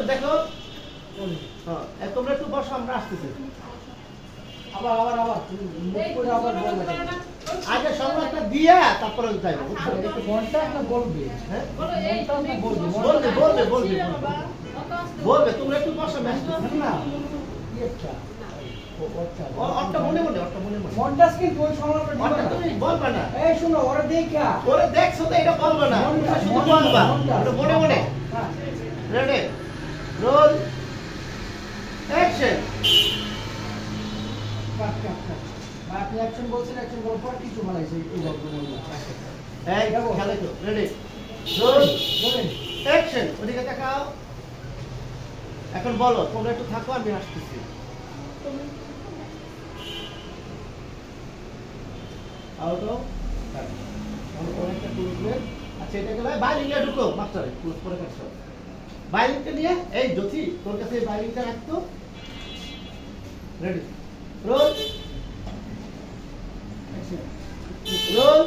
দেখো হ্যাঁ তোমরা একটু বসো আমরা আসতেছি আবার মুখ করে আবার বলবে আগে সংবাদটা দিয়া তারপরে যাইবো বুঝছো একটু ঘন্টা একটা বলবে হ্যাঁ ঘন্টা না বলবে বলবে তোমরা একটু বসো ম্যাচ না এটা অটটা মনে মন্টাস কিন্তু ওই সংলাপটা দিবা অটটা না তুমি বলবা না এই শুনো ওরা দেখা ওরে দেখছো তো এটা বলবা না শুধু বলবা এটা মনে হ্যাঁ রেডি রোল অ্যাকশন কাট আপনি অ্যাকশন বলছেন অ্যাকশন বলার পর কিছু বানাইছে এই গল্প বললাম এই খেলে তো রেডি রোল বলেন অ্যাকশন ওদিকে তাকাও এখন বলো তোমরা একটু থাকো আমি আসতেছি আউট অফ অনেকটা তুলবে আচ্ছা এটা গেলে বাইলিংটা ঢুকো মাস্টার ক্লোজ করে কাটছো বাইলিংটা নিয়ে এই জ্যোতি তোর কাছে এই বাইলিংটা রাখতো রেডি রোল অ্যাকশন রোল